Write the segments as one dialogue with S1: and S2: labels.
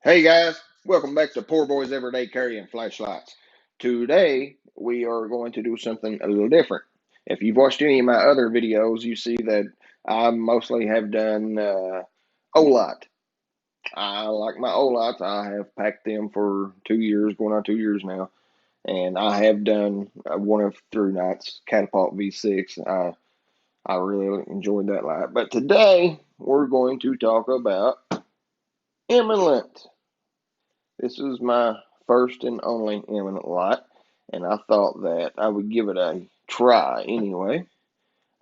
S1: Hey guys, welcome back to Poor Boys Everyday Carrying Flashlights. Today we are going to do something a little different. If you've watched any of my other videos, you see that I mostly have done O-Light. I like my O-Lights. I have packed them for 2 years, going on 2 years now, and I have done one of Through Night's Catapult V6. I really enjoyed that light. But today we're going to talk about Imalent. This is my first and only Imalent light, and I thought that I would give it a try anyway.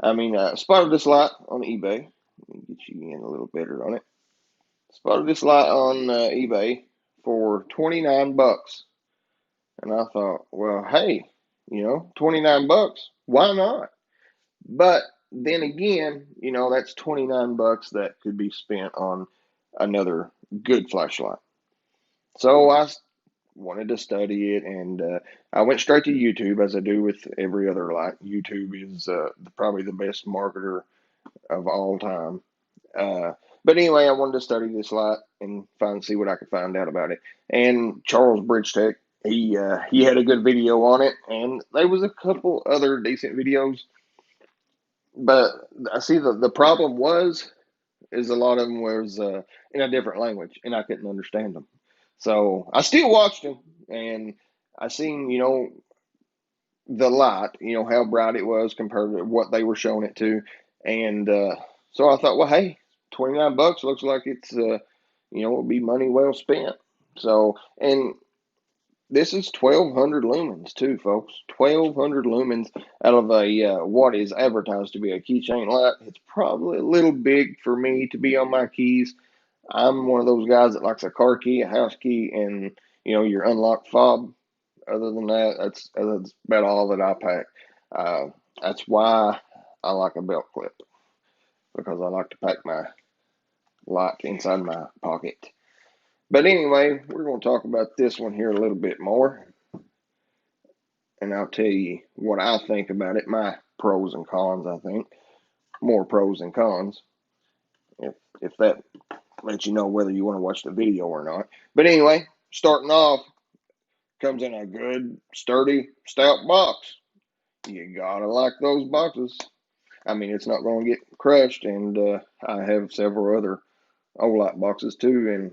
S1: I spotted this light on eBay. Let me get you in a little better on it. Spotted this light on eBay for 29 bucks. And I thought, well, hey, 29 bucks, why not? But then again, that's 29 bucks that could be spent on another good flashlight. So I wanted to study it, and I went straight to YouTube, as I do with every other light. YouTube is probably the best marketer of all time. But anyway, I wanted to study this light and see what I could find out about it. And Charles Bridgetech, he had a good video on it, and there was a couple other decent videos. But I see the problem is a lot of them was in a different language, and I couldn't understand them. So I still watched them, and I seen, the light, how bright it was compared to what they were showing it to. And so I thought, well, hey, 29 bucks looks like it's, it'll be money well spent. So, and this is 1200 lumens too, folks. 1200 lumens out of a what is advertised to be a keychain light. It's probably a little big for me to be on my keys. I'm one of those guys that likes a car key, a house key, and your unlocked fob. Other than that, that's about all that I pack. That's why I like a belt clip, because I like to pack my light inside my pocket. But anyway, we're going to talk about this one here a little bit more, and I'll tell you what I think about it. My pros and cons, I think. More pros than cons. If that lets you know whether you want to watch the video or not. But anyway, starting off, comes in a good, sturdy, stout box. You gotta like those boxes. It's not going to get crushed, and I have several other O-Light boxes too, and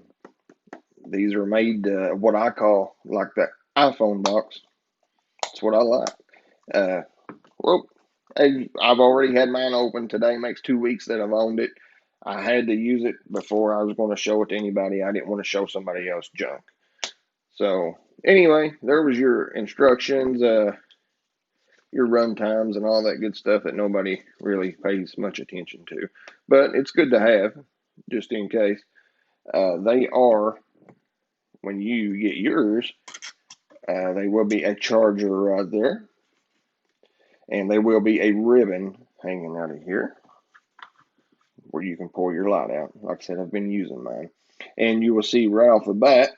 S1: these are made what I call like the iPhone box. That's what I like. Uh, well, I've already had mine open. Today makes 2 weeks that I've owned it. I had to use it before I was going to show it to anybody. I didn't want to show somebody else junk. So anyway, there was your instructions, your run times, and all that good stuff that nobody really pays much attention to. But it's good to have, just in case. They are, when you get yours, they will be a charger right there, and there will be a ribbon hanging out of here where you can pull your light out. Like I said, I've been using mine. And you will see right off the bat,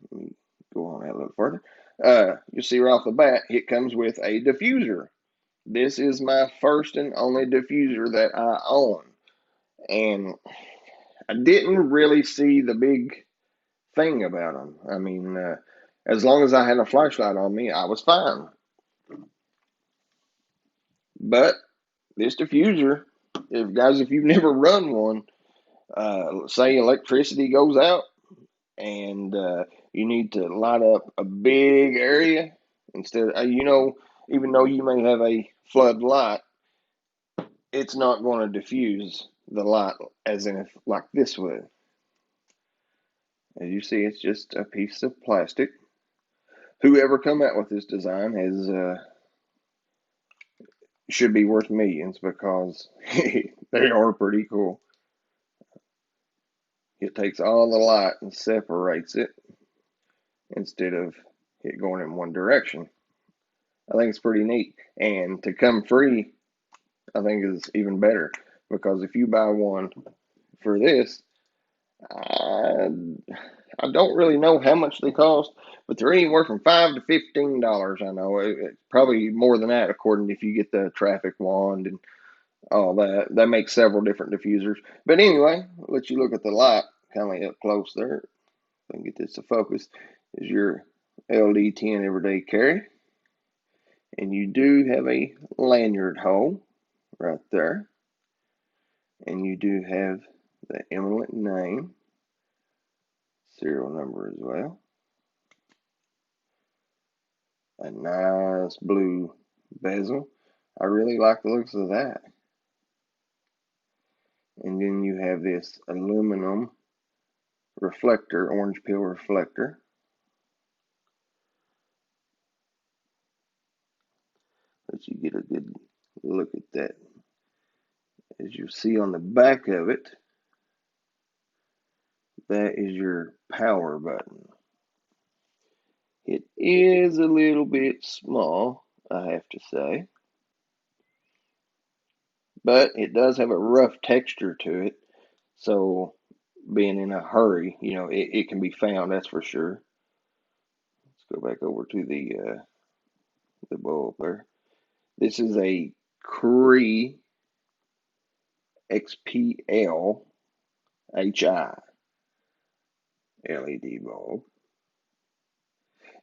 S1: let me go on that a little further. You'll see right off the bat, it comes with a diffuser. This is my first and only diffuser that I own. And I didn't really see the big thing about them. As long as I had a flashlight on me, I was fine. But this diffuser, if you've never run one, say electricity goes out and you need to light up a big area instead of, even though you may have a flood light, it's not going to diffuse the light as in if like this would. As you see, it's just a piece of plastic. Whoever come out with this design has should be worth millions, because they are pretty cool. It takes all the light and separates it instead of it going in one direction. I think it's pretty neat. And to come free, I think is even better, because if you buy one for this, I don't really know how much they cost, but they're anywhere from $5 to $15. I know it's probably more than that, according to if you get the traffic wand and all that. That makes several different diffusers. But anyway, I'll let you look at the light kind of up close there. I can get this to focus, is your LD10 everyday carry. And you do have a lanyard hole right there. And you do have the Imalent name, serial number as well. A nice blue bezel. I really like the looks of that. And then you have this aluminum reflector, orange peel reflector. Let you get a good look at that. As you see on the back of it, that is your power button. It is a little bit small, I have to say, but it does have a rough texture to it, so being in a hurry, you know, it can be found, that's for sure. Let's go back over to the bulb there. This is a Cree XPL HI LED bulb.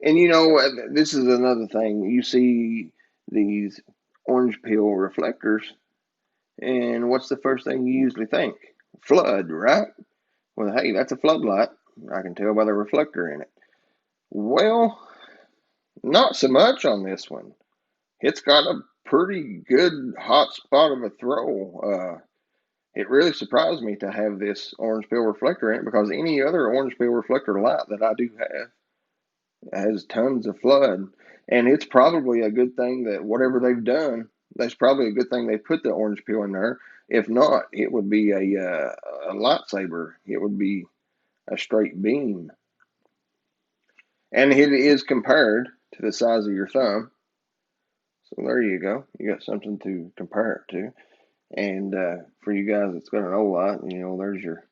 S1: And you know, this is another thing. You see these orange peel reflectors, and what's the first thing you usually think? Flood, right? Well, hey, that's a floodlight. I can tell by the reflector in it. Well, not so much on this one. It's got a pretty good hot spot of a throw. It really surprised me to have this orange peel reflector in it, because any other orange peel reflector light that I do have has tons of flood. And it's probably a good thing that whatever they've done, that's probably a good thing they put the orange peel in there. If not, it would be a lightsaber. It would be a straight beam. And it is compared to the size of your thumb. So there you go. You got something to compare it to. And for you guys that's got an old light, you know, there's your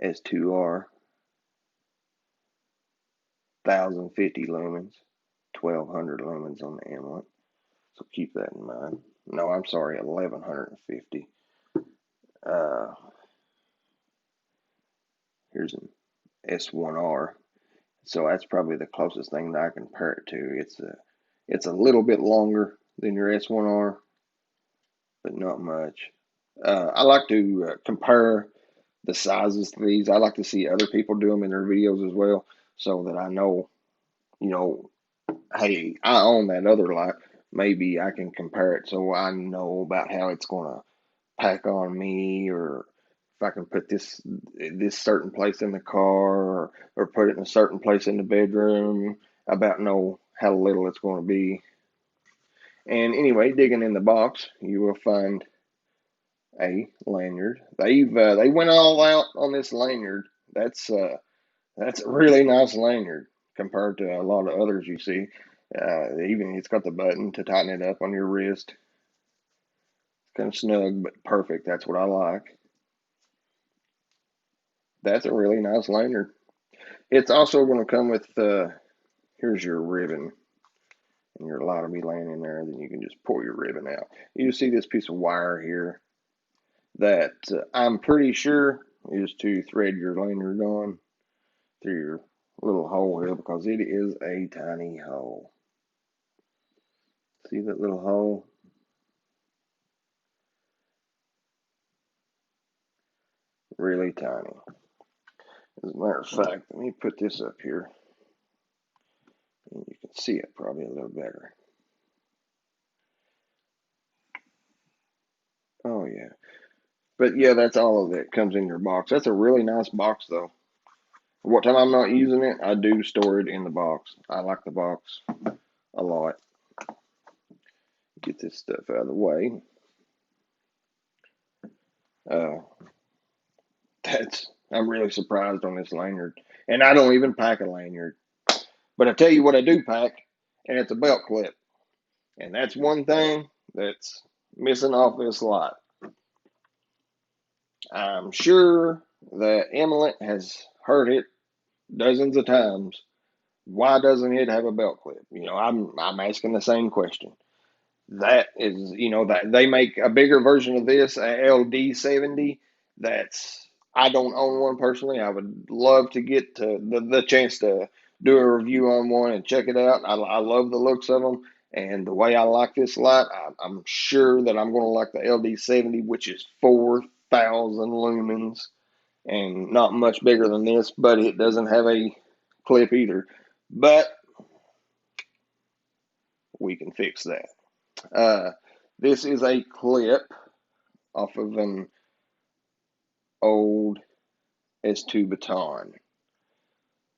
S1: S2R, 1050 lumens, 1200 lumens on the Imalent. So keep that in mind. No, I'm sorry, 1150. Here's an S1R. So that's probably the closest thing that I can compare it to. It's a little bit longer than your S1R, but not much. I like to compare the sizes to these. I like to see other people do them in their videos as well, so that I know, you know, hey, I own that other light. Maybe I can compare it so I know about how it's going to pack on me, or if I can put this certain place in the car, or put it in a certain place in the bedroom, about know how little it's going to be. And anyway, digging in the box, you will find a lanyard. They went all out on this lanyard. That's a really nice lanyard compared to a lot of others you see. Even it's got the button to tighten it up on your wrist. It's kind of snug but perfect. That's what I like. That's a really nice lanyard. It's also going to come with here's your ribbon, and your light will be laying in there. Then you can just pull your ribbon out. You see this piece of wire here that I'm pretty sure is to thread your lanyard on through your little hole here, because it is a tiny hole. See that little hole? Really tiny. As a matter of fact, let me put this up here, and you can see it probably a little better. Oh yeah. But yeah, that's all of it comes in your box. That's a really nice box though. What time I'm not using it, I do store it in the box. I like the box a lot. Get this stuff out of the way. I'm really surprised on this lanyard. And I don't even pack a lanyard. But I tell you what I do pack, and it's a belt clip. And that's one thing that's missing off this lot. I'm sure that Imalent has heard it dozens of times. Why doesn't it have a belt clip? You know, I'm asking the same question. That is, you know, that they make a bigger version of this, a LD70. That's, I don't own one personally. I would love to get to the chance to do a review on one and check it out. I love the looks of them and the way I like this light. I'm sure that I'm going to like the LD70, which is 4,000 lumens and not much bigger than this, but it doesn't have a clip either. But we can fix that. This is a clip off of an old S2 baton,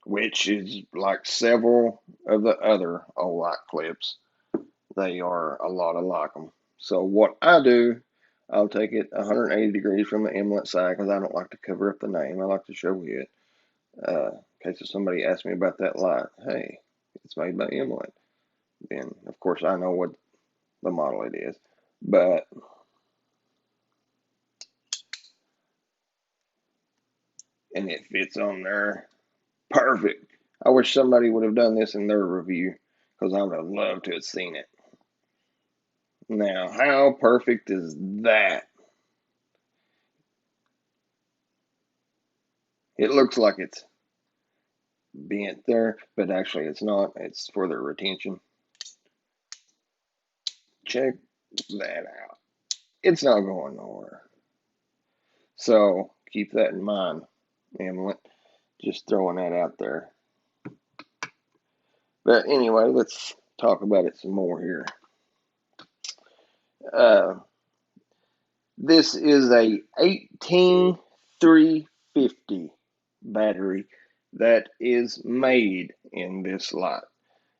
S1: which is like several of the other old light clips. They are a lot alike them. So what I do, I'll take it 180 degrees from the Imalent side because I don't like to cover up the name. I like to show it. In case if somebody asks me about that light, hey, it's made by Imalent. Then, of course, I know what the model it is. But, and it fits on there perfect. I wish somebody would have done this in their review because I would have loved to have seen it. Now, how perfect is that? It looks like it's bent there, but actually it's not. It's for the retention. Check that out. It's not going nowhere. So keep that in mind, Imalent. Just throwing that out there. But anyway, let's talk about it some more here. This is a 18350 battery that is made in this light.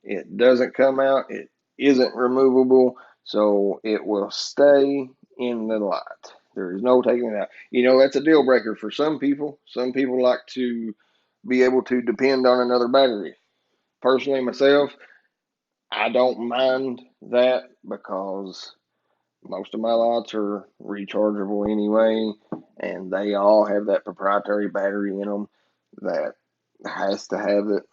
S1: It doesn't come out. It isn't removable, so it will stay in the light. There is no taking it out. You know, that's a deal breaker for some people. Some people like to be able to depend on another battery. Personally, myself, I don't mind that because most of my lights are rechargeable anyway, and they all have that proprietary battery in them that has to have it.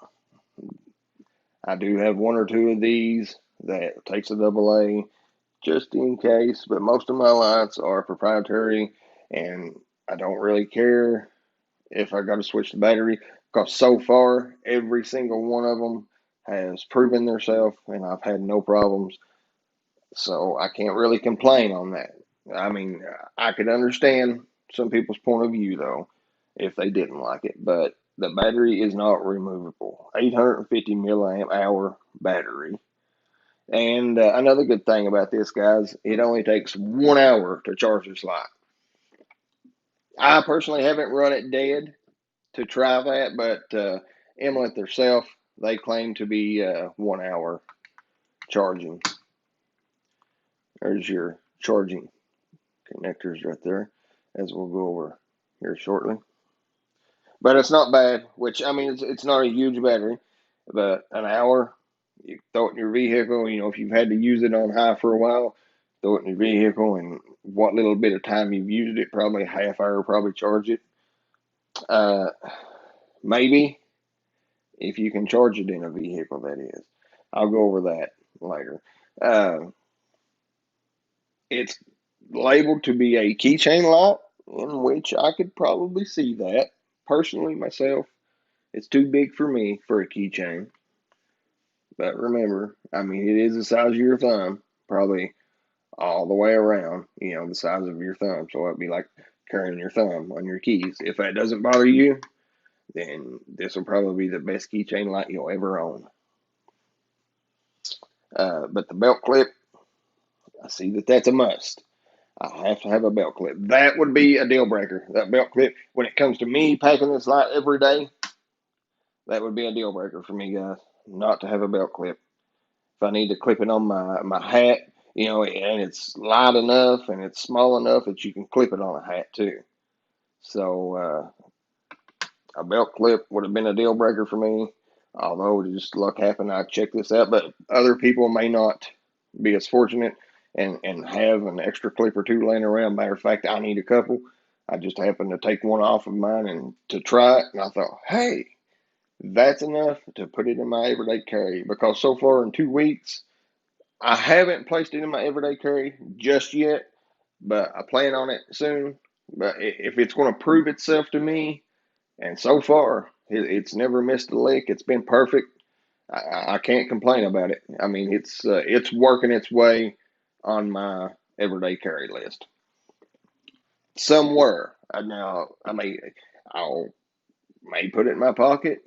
S1: I do have one or two of these that takes a double A just in case, but most of my lights are proprietary, and I don't really care if I got to switch the battery because so far every single one of them has proven themselves, and I've had no problems. So I can't really complain on that. I mean, I could understand some people's point of view though, if they didn't like it, but the battery is not removable. 850 milliamp hour battery. And another good thing about this, guys, it only takes 1 hour to charge this light. I personally haven't run it dead to try that, but Imalent themselves, they claim to be 1 hour charging. There's your charging connectors right there, as we'll go over here shortly. But it's not bad, which, I mean, it's not a huge battery, but an hour, you throw it in your vehicle, you know, if you've had to use it on high for a while, throw it in your vehicle, and what little bit of time you've used it, probably a half hour, probably charge it. Maybe, if you can charge it in a vehicle, that is. I'll go over that later. It's labeled to be a keychain light, in which I could probably see that. Personally, myself, it's too big for me for a keychain. But remember, I mean, it is the size of your thumb, probably all the way around, you know, the size of your thumb. So it'd be like carrying your thumb on your keys. If that doesn't bother you, then this will probably be the best keychain light you'll ever own. But the belt clip, I see that that's a must. I have to have a belt clip. That would be a deal breaker. That belt clip, when it comes to me packing this light every day, that would be a deal breaker for me, guys. Not to have a belt clip. If I need to clip it on my hat, you know, and it's light enough and it's small enough that you can clip it on a hat too. So a belt clip would have been a deal breaker for me. Although just luck happened, I checked this out, but other people may not be as fortunate and have an extra clip or two laying around. Matter of fact, I need a couple. I just happened to take one off of mine and to try it, and I thought, hey, that's enough to put it in my everyday carry. Because so far in 2 weeks, I haven't placed it in my everyday carry just yet, but I plan on it soon. But if it's going to prove itself to me, and so far it's never missed a lick, it's been perfect. I can't complain about it. I mean, it's working its way on my everyday carry list somewhere. Now, I may put it in my pocket.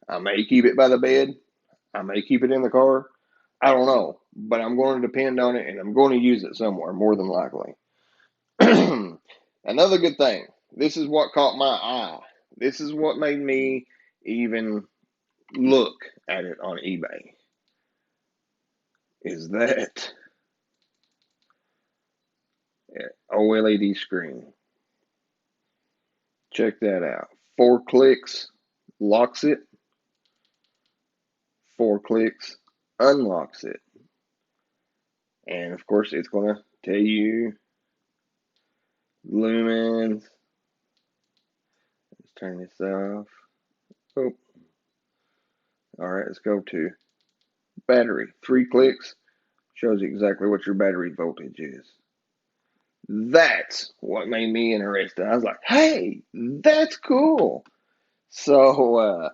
S1: I may keep it by the bed. I may keep it in the car. I don't know, but I'm going to depend on it, and I'm going to use it somewhere more than likely. Another good thing. This is what caught my eye. This is what made me even look at it on eBay. Is that OLED screen? Check that out. 4 clicks locks it. 4 clicks unlocks it. And of course, it's going to tell you lumens. Let's turn this off. Oh, all right. Let's go to battery. 3 clicks shows you exactly what your battery voltage is. That's what made me interested. I was like, hey, that's cool. So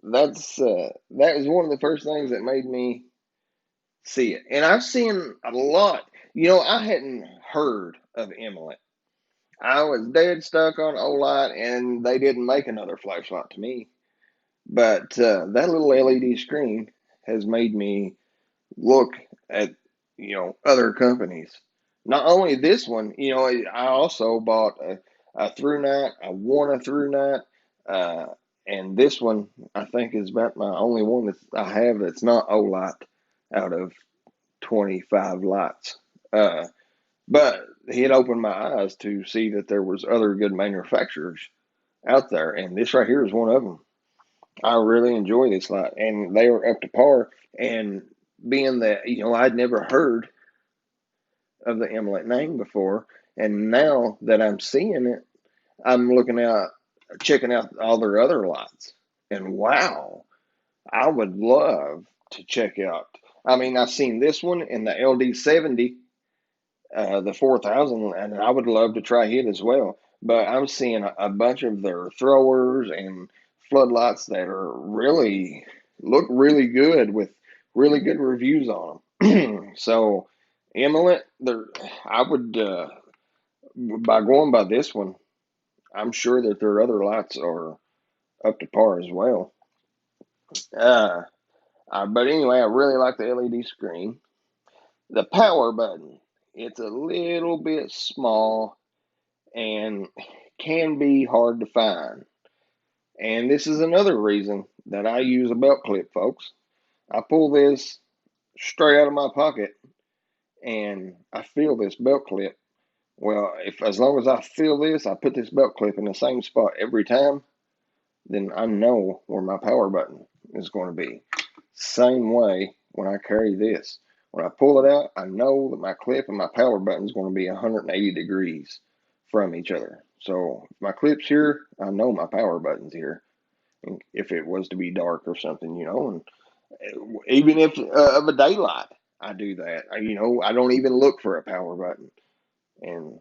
S1: that was one of the first things that made me see it. And I've seen a lot. You know, I hadn't heard of Imalent. I was dead stuck on Olight, and they didn't make another flashlight to me. But that little LED screen has made me look at, other companies. Not only this one, I also bought a through night. I won a through night. And this one, I think, is about my only one that I have that's not Olight out of 25 lights. But it opened my eyes to see that there was other good manufacturers out there, and this right here is one of them. I really enjoy this light, and they are up to par. And being that I'd never heard of the Imalent name before, and now that I'm seeing it, I'm checking out all their other lights, and wow, I would love to check out. I mean, I've seen this one in the LD70, the 4000, and I would love to try it as well. But I'm seeing a bunch of their throwers and floodlights that look really good with really good reviews on them. So, Imalent, I would by going by this one, I'm sure that their other lights are up to par as well. Uh, but anyway, I really like the LED screen. The power button, it's a little bit small and can be hard to find. And this is another reason that I use a belt clip, folks. I pull this straight out of my pocket and I feel this belt clip. Well, if as long as I feel this, I put this belt clip in the same spot every time, then I know where my power button is going to be. Same way when I carry this. When I pull it out, I know that my clip and my power button is going to be 180 degrees from each other. So if my clip's here, I know my power button's here. And if it was to be dark or something, and even if of a daylight, I do that. I don't even look for a power button. And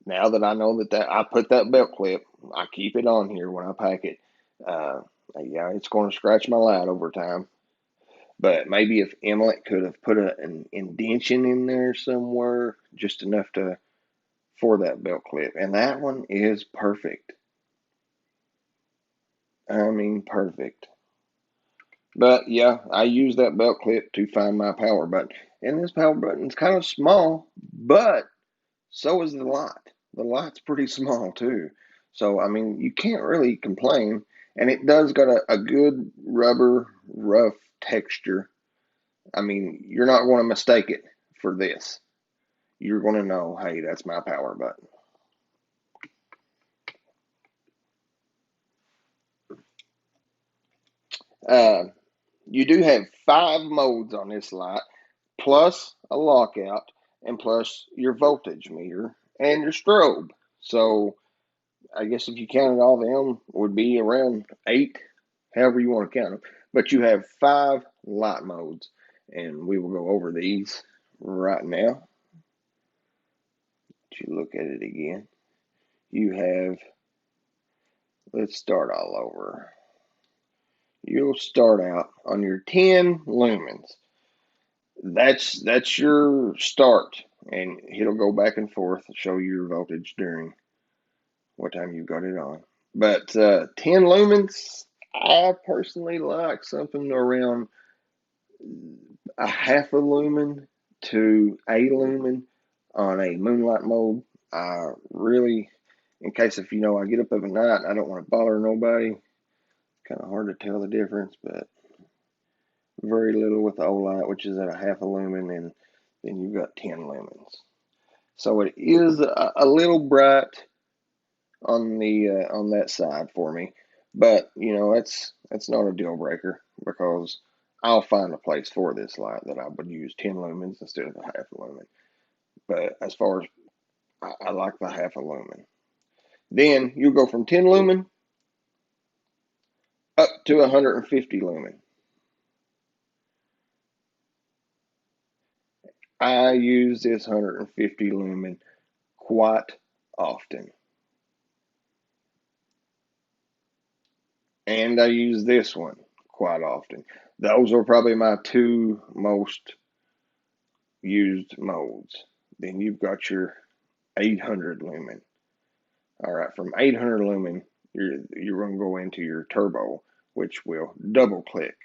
S1: now that I know that I put that belt clip, I keep it on here when I pack it. Uh, yeah, it's going to scratch my light over time. But maybe if Imalent could have put an indentation in there somewhere, just enough for that belt clip. And that one is perfect. I mean, perfect. But yeah, I use that belt clip to find my power button. And this power button's kind of small, but so is the light. The light's pretty small too. So, I mean, you can't really complain. And it does got a good rubber, rough texture. I mean, you're not going to mistake it for this. You're going to know, hey, that's my power button. You do have 5 modes on this light, plus a lockout, and plus your voltage meter and your strobe. So I guess if you counted all of them, it would be around 8, however you want to count them. But you have 5 light modes, and we will go over these right now. you look at it again, you have, let's start all over. You'll start out on your 10 lumens. That's your start, and it'll go back and forth, show you your voltage during what time you got it on. But 10 lumens, I personally like something around a half a lumen to a lumen on a moonlight mode. I really, in case if I get up of a night, I don't want to bother nobody. Kind of hard to tell the difference, but very little with the O-light, which is at a half a lumen, and then you've got 10 lumens. So it is a little bright on that side for me, but that's not a deal breaker, because I'll find a place for this light that I would use 10 lumens instead of a half a lumen. But as far as I like the half a lumen, then you go from 10 lumen up to 150 lumen. I use this 150 lumen quite often. And I use this one quite often. Those are probably my two most used modes. Then you've got your 800 lumen. All right, from 800 lumen, you're going to go into your turbo, which will double click.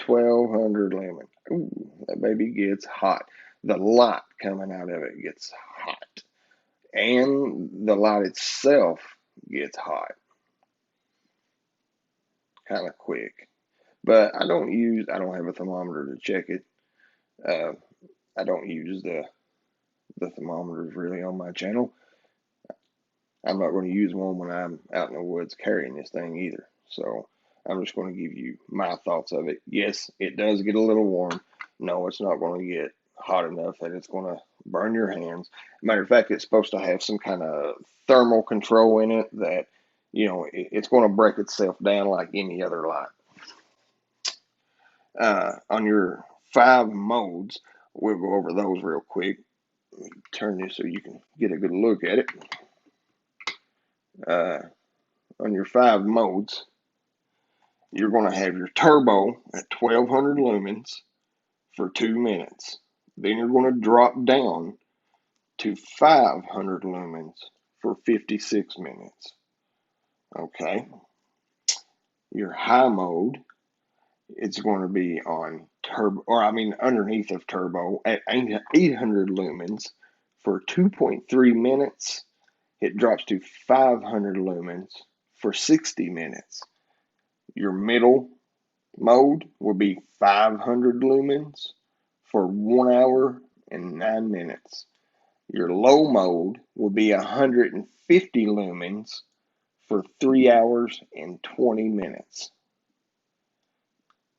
S1: 1200 lumen. Ooh, that baby gets hot. The light coming out of it gets hot, and the light itself gets hot kind of quick. But I don't have a thermometer to check it. I don't use the thermometers really on my channel. I'm not going to use one when I'm out in the woods carrying this thing either. So I'm just going to give you my thoughts of it. Yes, it does get a little warm. No, it's not going to get hot enough that it's going to burn your hands. Matter of fact, it's supposed to have some kind of thermal control in it that, it's going to break itself down like any other light. On your 5 modes, we'll go over those real quick. Let me turn this so you can get a good look at it. On your 5 modes, you're going to have your turbo at 1200 lumens for 2 minutes. Then you're going to drop down to 500 lumens for 56 minutes. Okay. Your high mode, it's going to be on turbo, underneath of turbo at 800 lumens for 2.3 minutes. It drops to 500 lumens for 60 minutes. Your middle mode will be 500 lumens for 1 hour and 9 minutes. Your low mode will be 150 lumens for 3 hours and 20 minutes.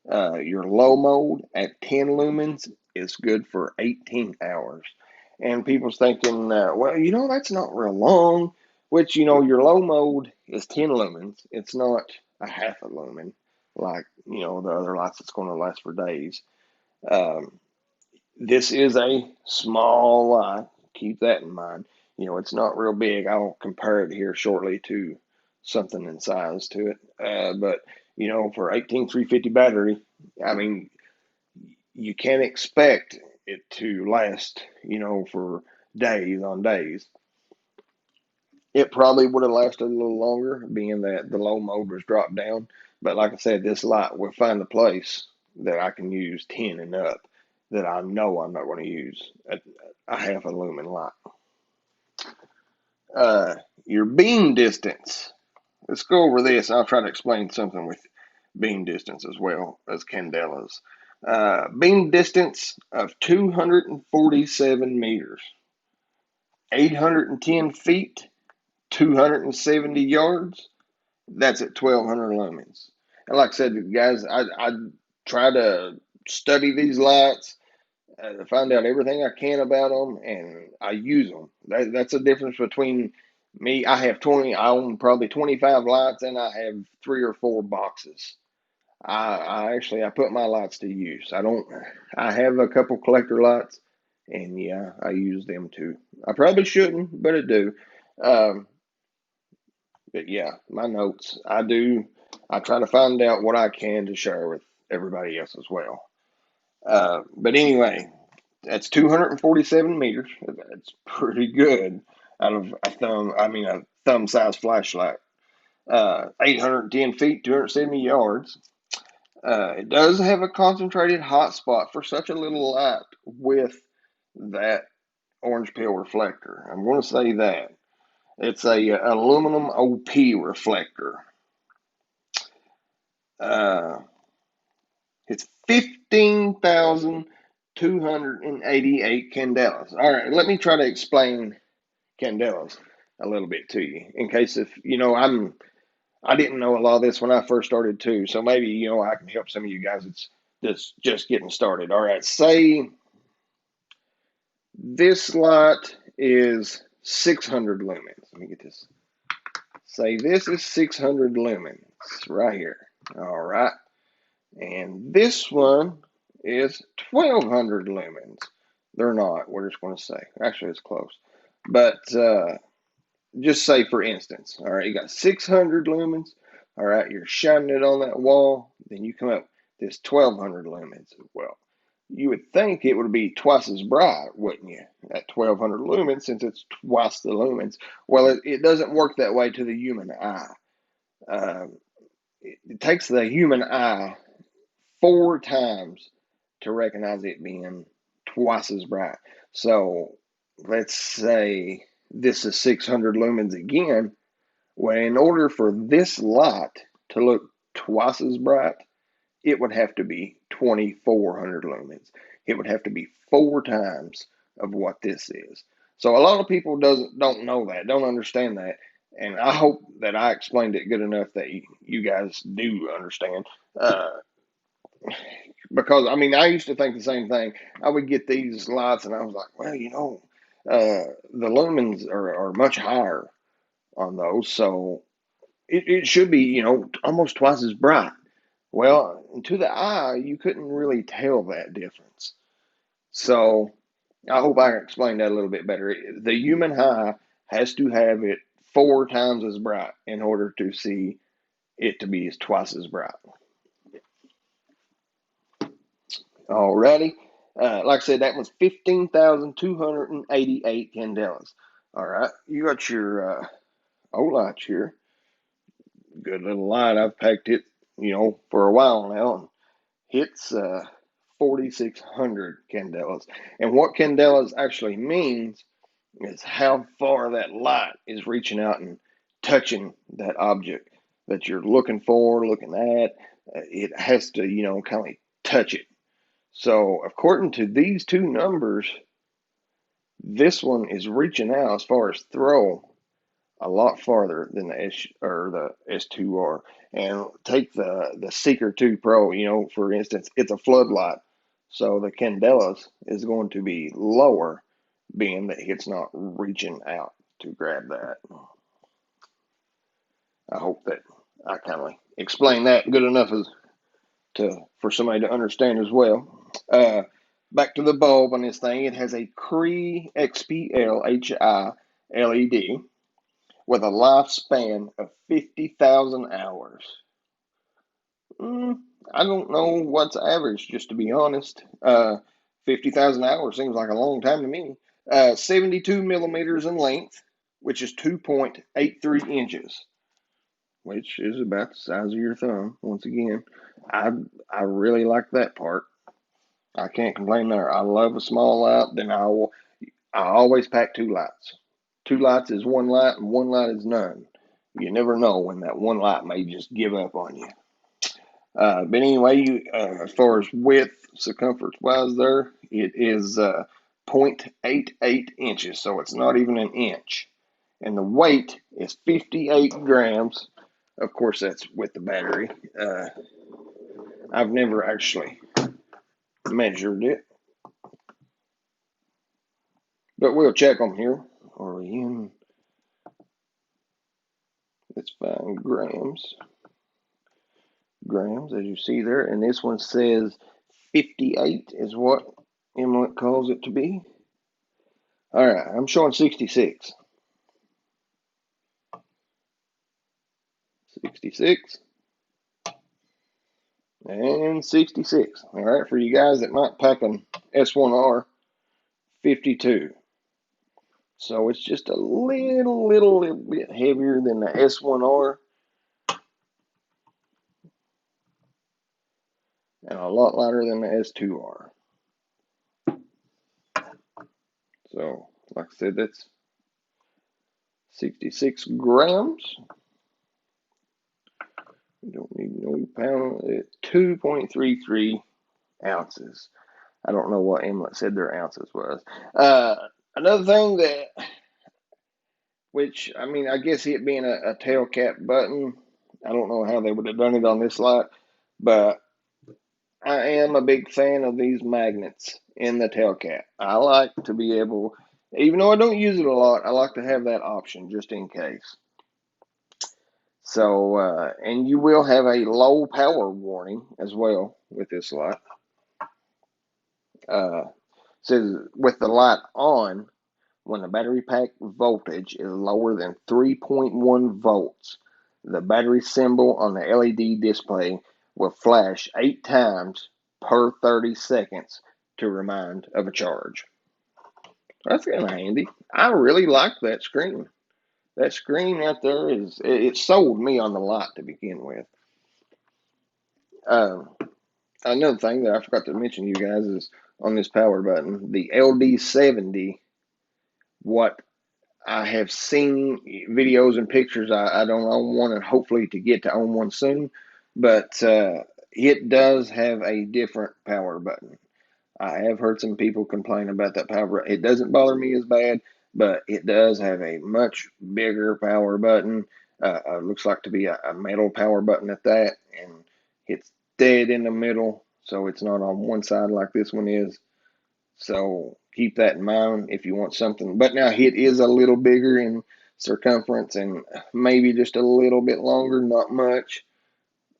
S1: Your low mode at 10 lumens is good for 18 hours. And people's thinking, well, that's not real long, which, your low mode is 10 lumens. It's not a half a lumen like, the other lights that's going to last for days. This is a small light. Keep that in mind. It's not real big. I'll compare it here shortly to something in size to it. But, for 18350 battery, you can't expect it to last, for days on days. It probably would have lasted a little longer, being that the low mode was dropped down. But like I said, this light will find a place that I can use 10 and up that I know I'm not going to use a half a lumen light. Your beam distance. Let's go over this. I'll try to explain something with beam distance as well as candelas. Beam distance of 247 meters, 810 feet, 270 yards. That's at 1200 lumens. And like I said, guys, I try to study these lights, to find out everything I can about them, and I use them. That's the difference between me. I own probably 25 lights, and I have 3 or 4 boxes. I put my lights to use. I have a couple collector lights, And yeah, I use them too. I probably shouldn't, but I do. Um, but yeah, my notes, I try to find out what I can to share with everybody else as well. But anyway, that's 247 meters. That's pretty good out of a thumb size flashlight. 810 feet, 270 yards. It does have a concentrated hotspot for such a little light with that orange peel reflector. I'm going to say that. It's a aluminum OP reflector. Uh, it's 15,288 candelas. All right, let me try to explain candelas a little bit to you in case if I didn't know a lot of this when I first started too. So maybe I can help some of you guys. It's just getting started. All right, say this light is 600 lumens. Let me get this. Say this is 600 lumens right here. All right. And this one is 1200 lumens. They're not. We're just going to say. Actually, it's close. But just say, for instance, all right, you got 600 lumens. All right, you're shining it on that wall. Then you come up this 1200 lumens. Well, you would think it would be twice as bright, wouldn't you? At 1200 lumens, since it's twice the lumens. Well, it doesn't work that way to the human eye. It takes the human eye 4 times to recognize it being twice as bright. So let's say this is 600 lumens again. Well, in order for this light to look twice as bright, it would have to be 2400 lumens. It would have to be 4 times of what this is. So a lot of people don't know that, don't understand that. And I hope that I explained it good enough that you guys do understand. Because I used to think the same thing. I would get these lights and I was like, well, the lumens are much higher on those. So it should be, almost twice as bright. Well, to the eye, you couldn't really tell that difference. So I hope I explained that a little bit better. The human eye has to have it 4 times as bright in order to see it to be twice as bright. Alrighty. Like I said, that was 15,288 candelas. All right. You got your light here. Good little light. I've packed it, for a while now. It's 4,600 candelas. And what candelas actually means is how far that light is reaching out and touching that object that you're looking for, looking at. It has to, kind of touch it. So according to these two numbers, this one is reaching out as far as throw a lot farther than the S2R. And take the Seeker 2 Pro, for instance, it's a floodlight. So the candelas is going to be lower, being that it's not reaching out to grab that. I hope that I kind of explained that good enough for somebody to understand as well. Back to the bulb on this thing. It has a Cree XPL HI LED with a lifespan of 50,000 hours. I don't know what's average, just to be honest. 50,000 hours seems like a long time to me. 72 millimeters in length, which is 2.83 inches, which is about the size of your thumb. Once again, I really like that part. I can't complain there. I love a small light. Then I always pack 2 lights. 2 lights is 1 light, and 1 light is none. You never know when that 1 light may just give up on you. But anyway, as far as width, circumference wise, there it is 0.88 inches, so it's not even an inch. And the weight is 58 grams. Of course, that's with the battery. I've never actually measured it, but we'll check them here. Let's find grams. Grams, as you see there, and this one says 58 is what Imalent calls it to be. All right, I'm showing 66. 66 and 66. All right, for you guys that might pack an S1R, 52. So it's just a little bit heavier than the S1R and a lot lighter than the S2R. So, like I said, that's 66 grams. You don't need no pound. 2.33 ounces. I don't know what Imalent said their ounces was. Another thing that, which, I mean, I guess it being a tail cap button, I don't know how they would have done it on this light, but I am a big fan of these magnets in the tail cap. I like to be able, even though I don't use it a lot, I like to have that option just in case. So, and you will have a low power warning as well with this light. Says with the light on, when the battery pack voltage is lower than 3.1 volts, the battery symbol on the LED display will flash 8 times per 30 seconds to remind of a charge. That's kind of handy. I really like that screen. That screen right there it sold me on the light to begin with. Another thing that I forgot to mention to you guys is on this power button, the LD10, what I have seen videos and pictures. I don't own one, and hopefully to get to own one soon, but it does have a different power button. I have heard some people complain about that power button. It doesn't bother me as bad, but it does have a much bigger power button. Looks like to be a metal power button at that, and it's dead in the middle, so it's not on one side like this one is. So keep that in mind if you want something. But now it is a little bigger in circumference and maybe just a little bit longer, not much.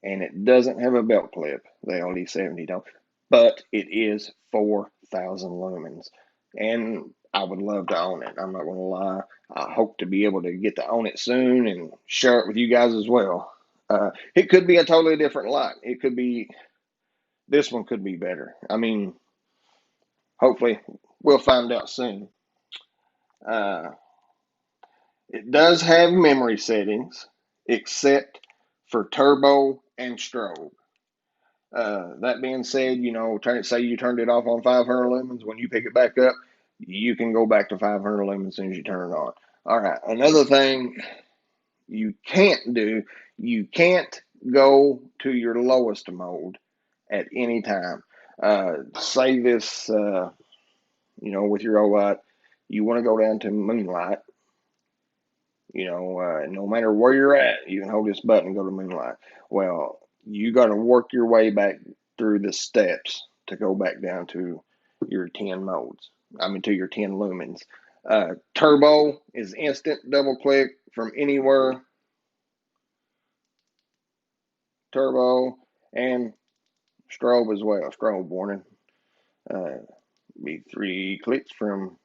S1: And it doesn't have a belt clip, the LD10 don't. But it is 4,000 lumens. And I would love to own it. I'm not going to lie. I hope to be able to get to own it soon and share it with you guys as well. It could be a totally different light. It could be, this one could be better. I mean, hopefully we'll find out soon. Uh, it does have memory settings, except for turbo and strobe. That being said, you know, say you turned it off on 500 lumens. When you pick it back up, you can go back to 500 lumens as soon as you turn it on. All right. Another thing you can't do, you can't go to your lowest mode at any time. Say this, you know, with your OLED, you want to go down to moonlight. You know, no matter where you're at, you can hold this button and go to moonlight. Well, you got to work your way back through the steps to go back down to your 10 modes. I mean, to your 10 lumens. Turbo is instant double click from anywhere. Turbo and strobe as well. Strobe warning. Be 3 clicks from.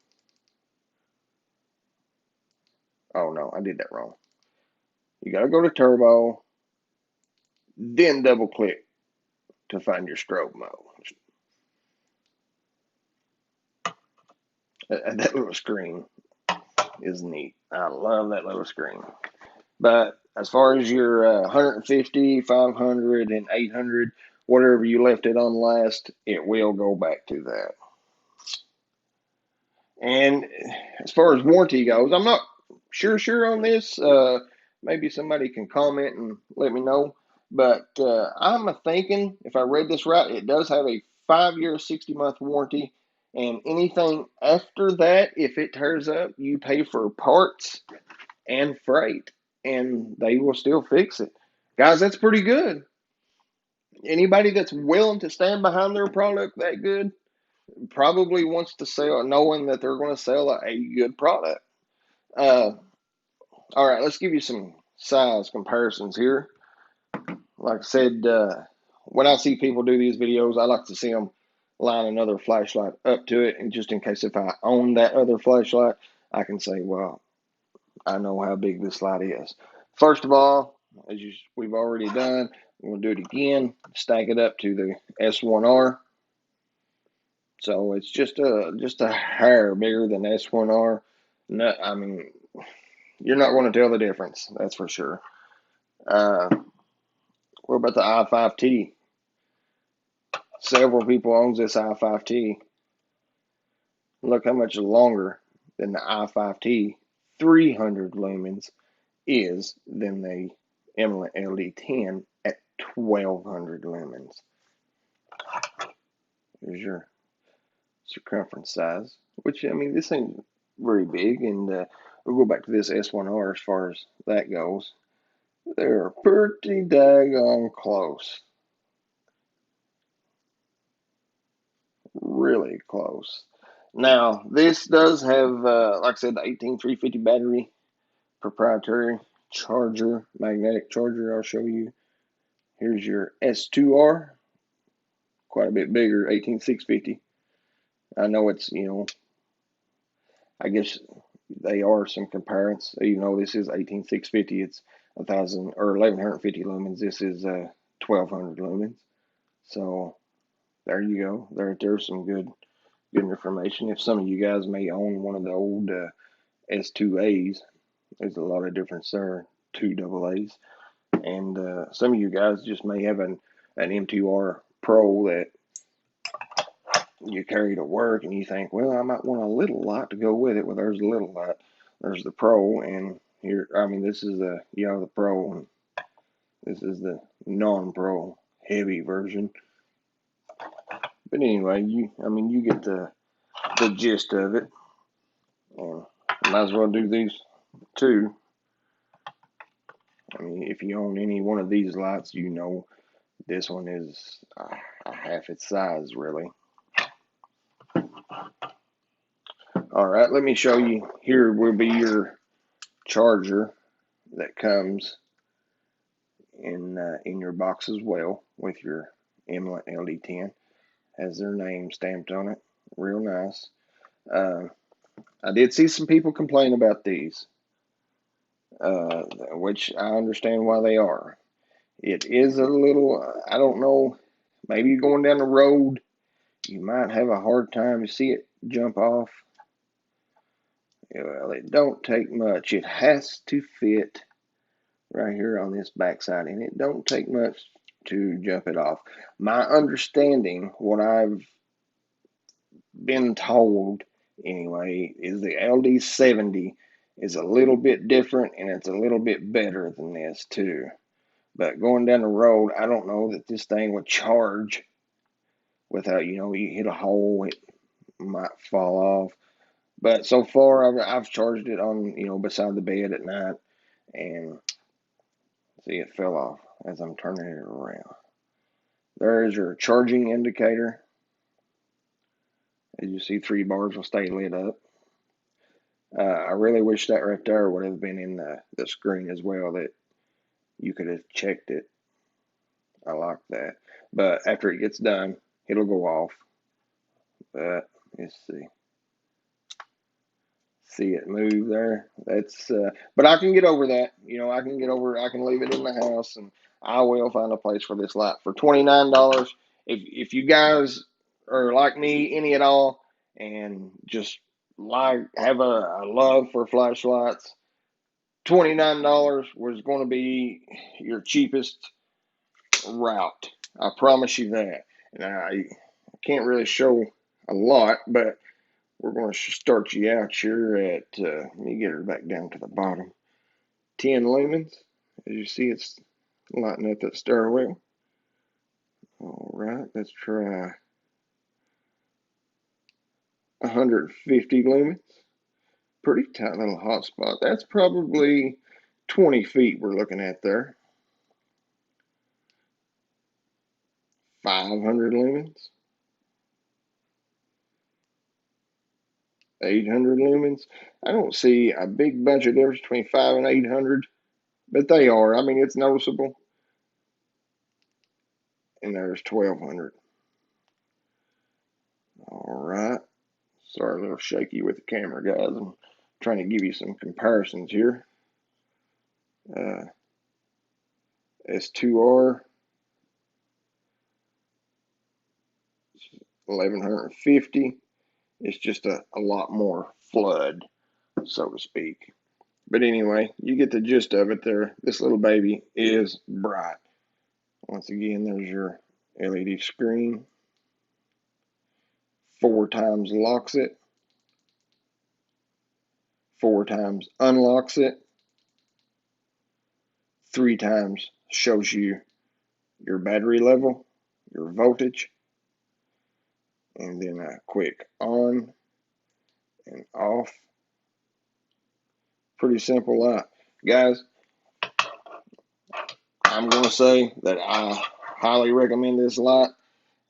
S1: Oh no, I did that wrong. You got to go to turbo, then double click to find your strobe mode. That little screen is neat. I love that little screen. But as far as your 150, 500, and 800, whatever you left it on last, it will go back to that. And as far as warranty goes, I'm not sure on this. Maybe somebody can comment and let me know. But I'm thinking, if I read this right, it does have a 5-year, 60-month warranty. And anything after that, if it tears up, you pay for parts and freight, and they will still fix it. Guys, that's pretty good. Anybody that's willing to stand behind their product that good probably wants to sell, knowing that they're going to sell a good product. All right, let's give you some size comparisons here. Like I said, when I see people do these videos, I like to see them line another flashlight up to it, and just in case if I own that other flashlight, I can say, well, I know how big this light is. First of all, we've already done, we'll do it again, stack it up to the S1R. So it's just a hair bigger than S1R. No, I mean, you're not going to tell the difference, that's for sure. What about the i5T? Several people owns this i5T. Look how much longer than the i5T 300 lumens is than the Imalent LD10 at 1200 lumens. Here's your circumference size, which, I mean, this ain't very big, and we'll go back to this S1R as far as that goes. They're pretty daggone close. Really close. Now, this does have, like I said, the 18350 battery, proprietary charger, magnetic charger. I'll show you. Here's your S2R, quite a bit bigger, 18650. I know it's, I guess they are some comparisons. Even though this is 18650, it's 1000 or 1150 lumens. This is 1200 lumens. So there you go. There's some good information. If some of you guys may own one of the old S2As, there's a lot of difference there. 2AAs, and some of you guys just may have an M2R Pro that you carry to work, and you think, well, I might want a little light to go with it. Well, there's a little light. There's the Pro, and here, I mean, this is the the Pro, and this is the non-Pro heavy version. But anyway, you get the gist of it. And might as well do these too. I mean, if you own any one of these lights, this one is half its size, really. All right, let me show you. Here will be your charger that comes in your box as well with your Imalent LD10. Has their name stamped on it. Real nice. I did see some people complain about these, which I understand why they are. It is a little, I don't know, maybe going down the road, you might have a hard time to see it jump off. Well, it don't take much. It has to fit right here on this backside, and it don't take much to jump it off. My understanding, what I've been told anyway, is the LD70 is a little bit different, and it's a little bit better than this too. But going down the road, I don't know that this thing would charge without, you hit a hole, it might fall off. But so far, I've charged it on, beside the bed at night, and see, it fell off as I'm turning it around. There is your charging indicator. As you see, 3 bars will stay lit up. I really wish that right there would have been in the screen as well, that you could have checked it. I like that. But after it gets done, it'll go off. But let's see it move there. That's but I can get over that. I can get over. I can leave it in the house, and I will find a place for this light for $29. If you guys are like me, any at all, and just have a love for flashlights, $29 was going to be your cheapest route. I promise you that. And I can't really show a lot, but we're going to start you out here at, let me get her back down to the bottom, 10 lumens. As you see, it's lighting up that stairwell. All right, let's try 150 lumens. Pretty tight little hot spot. That's probably 20 feet we're looking at there. 500 lumens. 800 lumens. I don't see a big bunch of difference between 5 and 800, but they are. I mean, it's noticeable. And there's 1200. All right. Sorry, a little shaky with the camera, guys. I'm trying to give you some comparisons here. S2R 1150. It's just a lot more flood, so to speak. But anyway, you get the gist of it there. This little baby is bright. Once again, there's your LED screen. 4 times locks it. 4 times unlocks it. 3 times shows you your battery level, your voltage, and then a quick on and off. Pretty simple light. Guys, I'm going to say that I highly recommend this light,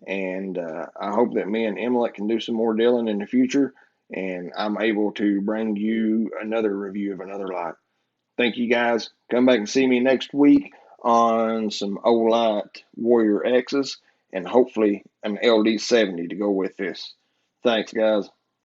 S1: and I hope that me and Imalent can do some more dealing in the future, and I'm able to bring you another review of another light. Thank you, guys. Come back and see me next week on some Olight Warrior X's and hopefully an LD70 to go with this. Thanks, guys.